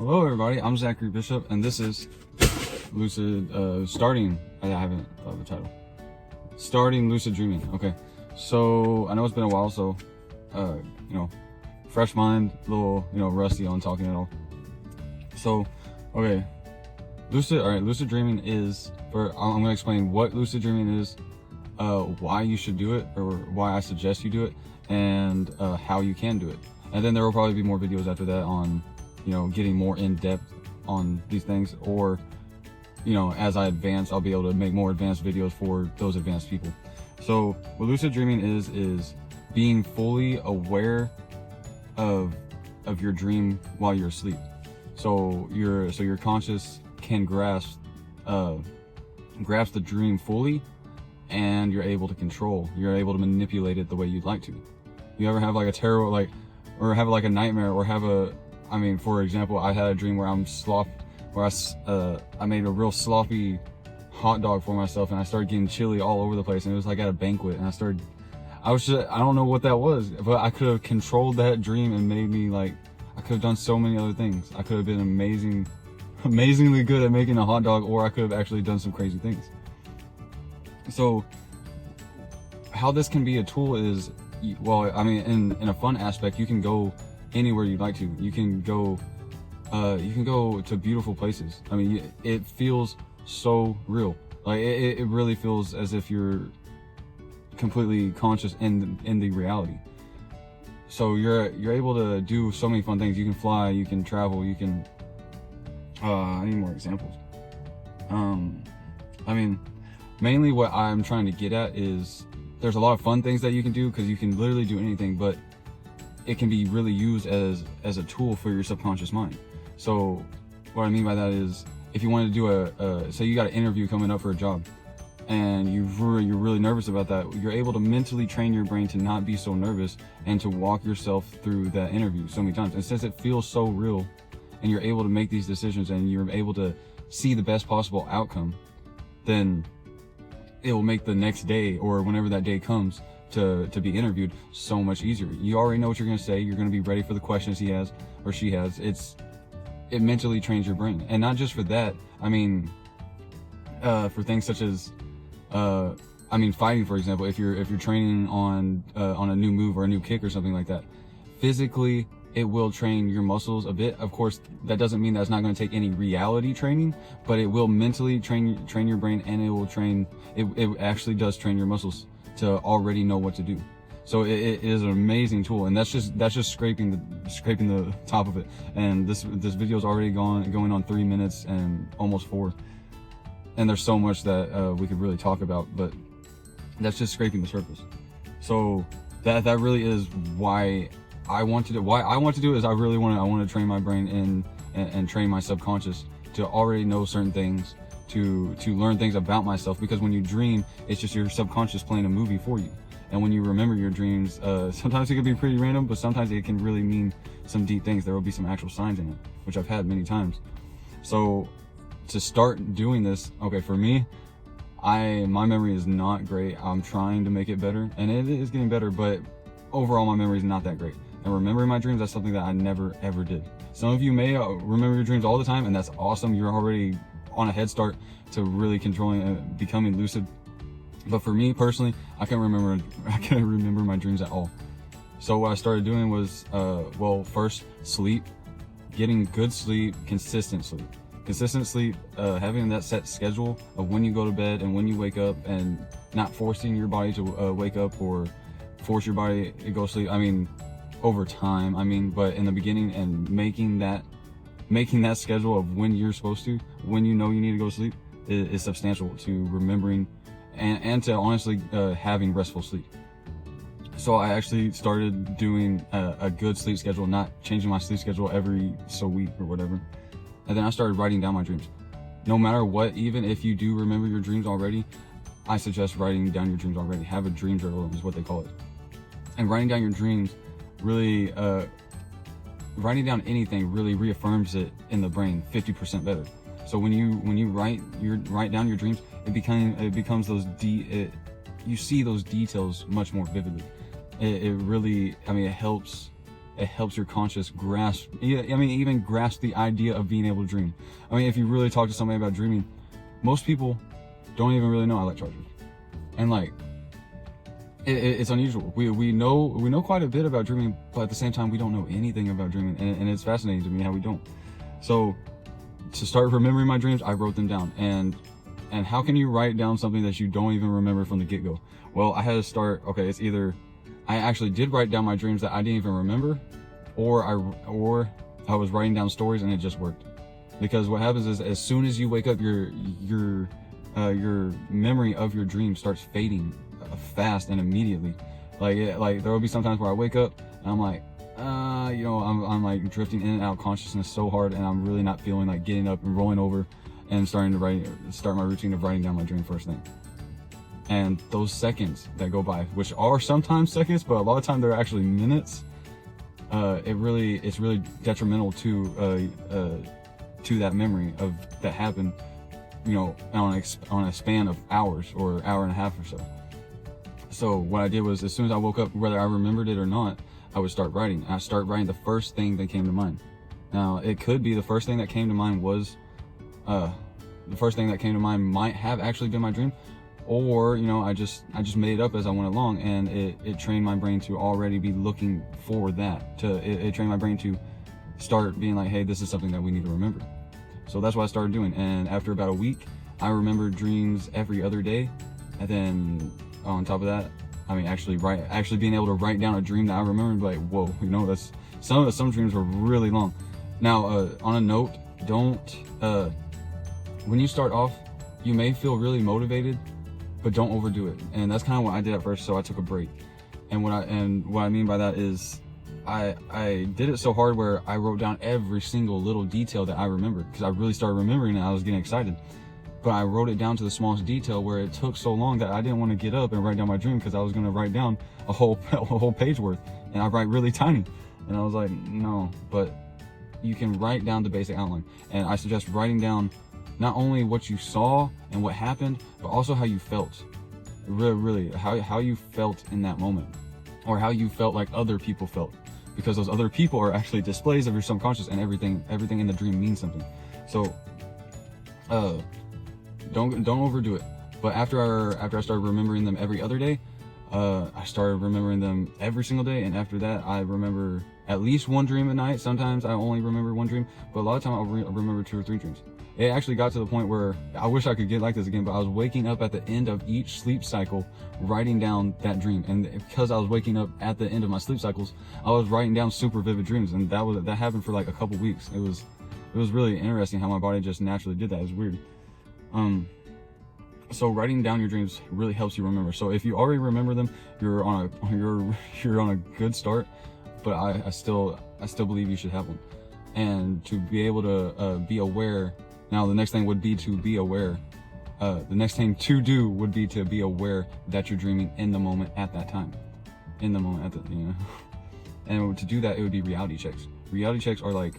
Hello everybody, I'm Zachary Bishop and this is Lucid, starting, I haven't thought of the title. Starting Lucid Dreaming. Okay, so I know it's been a while, so, fresh mind, a little, rusty on talking at all. So, okay, Lucid Dreaming is, I'm going to explain what Lucid Dreaming is, why you should do it, or why I suggest you do it, and how you can do it. And then there will probably be more videos after that on, getting more in depth on these things, or, as I advance, I'll be able to make more advanced videos for those advanced people. So what lucid dreaming is being fully aware of your dream while you're asleep. So your conscious can grasp the dream fully, and you're able to manipulate it the way you'd like to. You ever have like a terrible, or have like a nightmare, or have for example, I had a dream where I made a real sloppy hot dog for myself, and I started getting chili all over the place, and it was like at a banquet, and I don't know what that was, but I could have controlled that dream and made me I could have done so many other things. I could have been amazingly good at making a hot dog, or I could have actually done some crazy things. So how this can be a tool is, in a fun aspect, you can go anywhere you'd like to. You can go to beautiful places. It feels so real. It really feels as if you're completely conscious in the reality. So you're able to do so many fun things. You can fly, you can travel, you can I need more examples. Mainly what I'm trying to get at is there's a lot of fun things that you can do, because you can literally do anything, but it can be really used as a tool for your subconscious mind. So what I mean by that is, if you want to do say you got an interview coming up for a job, and you're really nervous about that, you're able to mentally train your brain to not be so nervous, and to walk yourself through that interview so many times. And since it feels so real, and you're able to make these decisions, and you're able to see the best possible outcome, then it will make the next day, or whenever that day comes to be interviewed, so much easier. You already know what you're going to say. You're going to be ready for the questions he has or she has. It mentally trains your brain. And not just for that, for things such as fighting, for example. If you're training on a new move or a new kick or something like that, physically it will train your muscles a bit. Of course, that doesn't mean that it's not going to take any reality training, but it will mentally train your brain, and it actually does train your muscles to already know what to do. So it is an amazing tool, and that's just scraping the top of it. And this video is already going on 3 minutes and almost 4, and there's so much that we could really talk about, but that's just scraping the surface. So that really is why I want to do it. Is I want to train my brain and train my subconscious to already know certain things, to learn things about myself, because when you dream, it's just your subconscious playing a movie for you. And when you remember your dreams, sometimes it can be pretty random, but sometimes it can really mean some deep things. There will be some actual signs in it, which I've had many times. So to start doing this, okay, for me, my memory is not great. I'm trying to make it better, and it is getting better, but overall my memory is not that great. And remembering my dreams, that's something that I never ever did. Some of you may remember your dreams all the time, and that's awesome. You're already on a head start to really controlling and becoming lucid. But for me personally, I can't remember my dreams at all. So what I started doing was, first, sleep, getting good sleep, consistent sleep, having that set schedule of when you go to bed and when you wake up, and not forcing your body to wake up or force your body to go to sleep. Over time, but in the beginning, and making that schedule of when you're supposed to, when you know you need to go to sleep, is substantial to remembering and to honestly having restful sleep. So I actually started doing a good sleep schedule, not changing my sleep schedule every so week or whatever. And then I started writing down my dreams. No matter what, even if you do remember your dreams already, I suggest writing down your dreams already. Have a dream journal is what they call it. And writing down your dreams really, writing down anything really reaffirms it in the brain 50% better. So when you write down your dreams, it becomes you see those details much more vividly. It really, it helps it helps your conscious grasp, even grasp the idea of being able to dream. I mean, if you really talk to somebody about dreaming, most people don't even really know I like chargers. And like, it's unusual. We know quite a bit about dreaming, but at the same time, we don't know anything about dreaming. And it's fascinating to me how we don't. So to start remembering my dreams, I wrote them down. And how can you write down something that you don't even remember from the get-go? Well, I had to start, okay, it's either I actually did write down my dreams that I didn't even remember, or I was writing down stories and it just worked. Because what happens is, as soon as you wake up, your memory of your dream starts fading fast and immediately. Like there will be sometimes where I wake up and I'm like, I'm like drifting in and out of consciousness so hard, and I'm really not feeling like getting up and rolling over and start my routine of writing down my dream first thing. And those seconds that go by, which are sometimes seconds, but a lot of times they're actually minutes, it's really detrimental to that memory of that happened, on a span of hours or hour and a half or so. So what I did was, as soon as I woke up, whether I remembered it or not, I would start writing. I start writing the first thing that came to mind. Now, it could be the first thing that came to mind was, the first thing that came to mind might have actually been my dream, or I just made it up as I went along, and it trained my brain to already be looking for that. It trained my brain to start being like, hey, this is something that we need to remember. So that's what I started doing. And after about a week, I remembered dreams every other day. And then on top of that, actually being able to write down a dream that I remembered, like, whoa, that's some dreams were really long. Now, on a note, when you start off, you may feel really motivated, but don't overdo it. And that's kind of what I did at first. So I took a break. And what I mean by that is, I did it so hard where I wrote down every single little detail that I remembered, because I really started remembering it. I was getting excited, but I wrote it down to the smallest detail, where it took so long that I didn't want to get up and write down my dream, because I was going to write down a whole page worth, and I write really tiny. And I was like, no, but you can write down the basic outline. And I suggest writing down not only what you saw and what happened, but also how you felt. Really, how you felt in that moment, or how you felt like other people felt. Because those other people are actually displays of your subconscious, and everything in the dream means something. So don't overdo it. But after I started remembering them every other day, I started remembering them every single day. And after that, I remember at least one dream a night. Sometimes I only remember one dream, but a lot of time I'll remember 2 or 3 dreams. It actually got to the point where I wish I could get like this again, but I was waking up at the end of each sleep cycle, writing down that dream. And because I was waking up at the end of my sleep cycles, I was writing down super vivid dreams. And that happened for like a couple weeks. It was really interesting how my body just naturally did that. It was weird. So writing down your dreams really helps you remember. So if you already remember them, you're on a good start. But I still believe you should have one. And to be able to be aware. Now the next thing would be to be aware. The next thing to do would be to be aware that you're dreaming in the moment at that time. In the moment And to do that, it would be reality checks. Reality checks are like,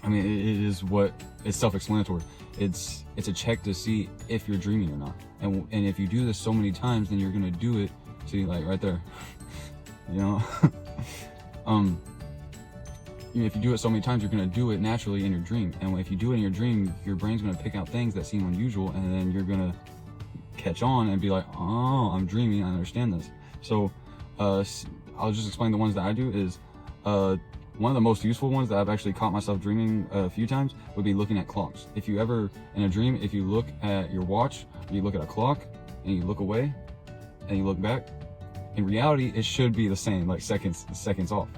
it's self-explanatory. It's a check to see if you're dreaming or not. And if you do this so many times, then you're gonna do it. See, like right there, if you do it so many times, you're going to do it naturally in your dream. And if you do it in your dream, your brain's going to pick out things that seem unusual, and then you're going to catch on and be like, oh, I'm dreaming, I understand this. So I'll just explain the ones that I do. Is one of the most useful ones that I've actually caught myself dreaming a few times would be looking at clocks. If you ever, in a dream, if you look at your watch, or you look at a clock, and you look away, and you look back, in reality, it should be the same, like seconds off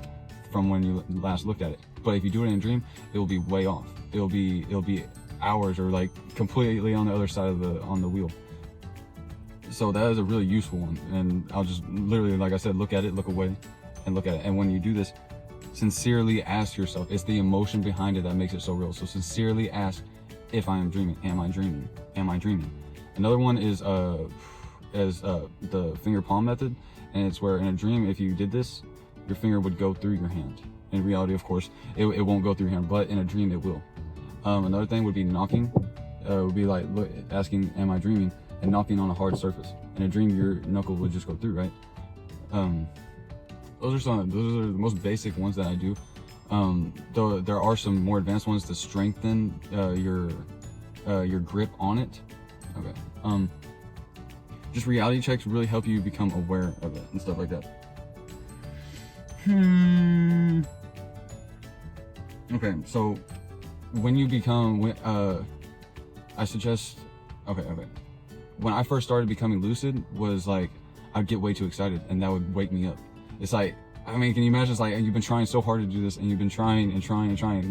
from when you last looked at it. But if you do it in a dream, it will be way off. It'll be hours, or like completely on the other side on the wheel. So that is a really useful one. And I'll just literally, like I said, look at it, look away, and look at it. And when you do this, sincerely ask yourself, it's the emotion behind it that makes it so real. So sincerely ask, if I am dreaming, am I dreaming? Am I dreaming? Another one is the finger palm method. And it's where in a dream, if you did this, your finger would go through your hand. In reality, of course, it won't go through your hand, but in a dream it will. Another thing would be knocking. Would be like asking, am I dreaming? And knocking on a hard surface. In a dream, your knuckle would just go through, right? those are the most basic ones that I do. Though there are some more advanced ones to strengthen your grip on it. Okay. Just reality checks really help you become aware of it and stuff like that. Okay, so when you become, I suggest, okay. When I first started becoming lucid was like, I'd get way too excited and that would wake me up. It's like, I mean, can you imagine? It's like you've been trying so hard to do this and you've been trying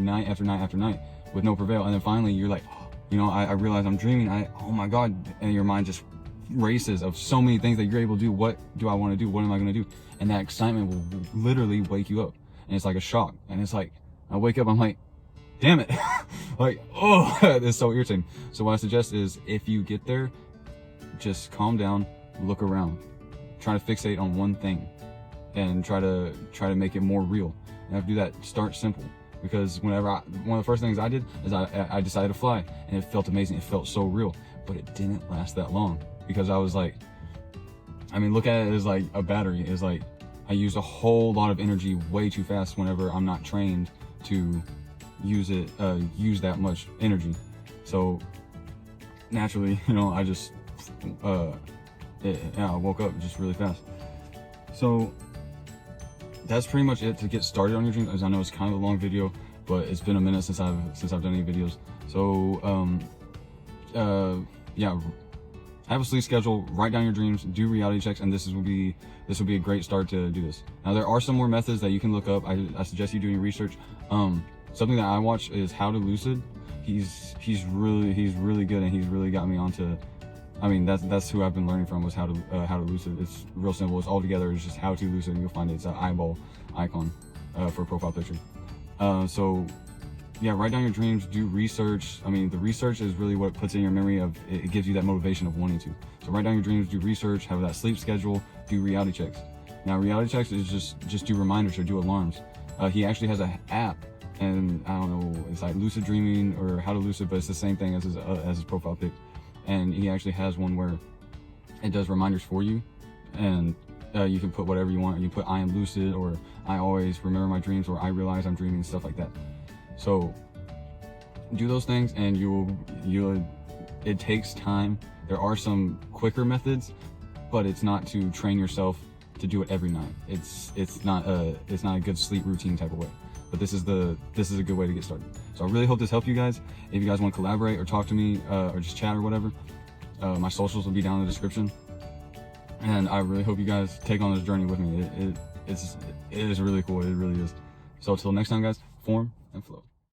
night after night after night with no prevail. And then finally you're like, you know, I realize I'm dreaming. Oh my God. And your mind just races of so many things that you're able to do. What do I want to do? What am I going to do? And that excitement will literally wake you up. And it's like a shock. And it's like, I wake up, I'm like, damn it. Like, oh, it's so irritating. So what I suggest is if you get there, just calm down, look around, try to fixate on one thing and try to make it more real. And if you do that, start simple. Because one of the first things I did is I decided to fly, and it felt amazing. It felt so real, but it didn't last that long because I was like, I mean, look at it as like a battery. It's like I use a whole lot of energy way too fast whenever I'm not trained to use that much energy. So naturally, you know, I just I woke up just really fast. So that's pretty much it to get started on your dreams. As I know it's kind of a long video, but it's been a minute since I've done any videos. So yeah, have a sleep schedule, write down your dreams, do reality checks, and this will be a great start to do this. Now there are some more methods that you can look up. I suggest you doing research. Something that I watch is How to Lucid. He's really good, and he's really got me onto. I mean, that's who I've been learning from, was How to Lucid. It's real simple. It's all together. It's just How to Lucid, and you'll find it. It's an eyeball icon for a profile picture. So yeah, write down your dreams, do research. I mean, the research is really what puts in your memory of, it gives you that motivation of wanting to. So write down your dreams, do research, have that sleep schedule, do reality checks. Now reality checks is just do reminders or do alarms. He actually has an app, and I don't know, it's like Lucid Dreaming or How to Lucid, but it's the same thing as his profile pic. And he actually has one where it does reminders for you, and you can put whatever you want. You put I am lucid, or I always remember my dreams, or I realize I'm dreaming, stuff like that. So do those things, and it takes time. There are some quicker methods, but it's not to train yourself to do it every night. It's not a good sleep routine type of way. But this is a good way to get started. So I really hope this helped you guys. If you guys want to collaborate or talk to me or just chat or whatever, my socials will be down in the description. And I really hope you guys take on this journey with me. It is really cool. It really is. So until next time, guys, form and flow.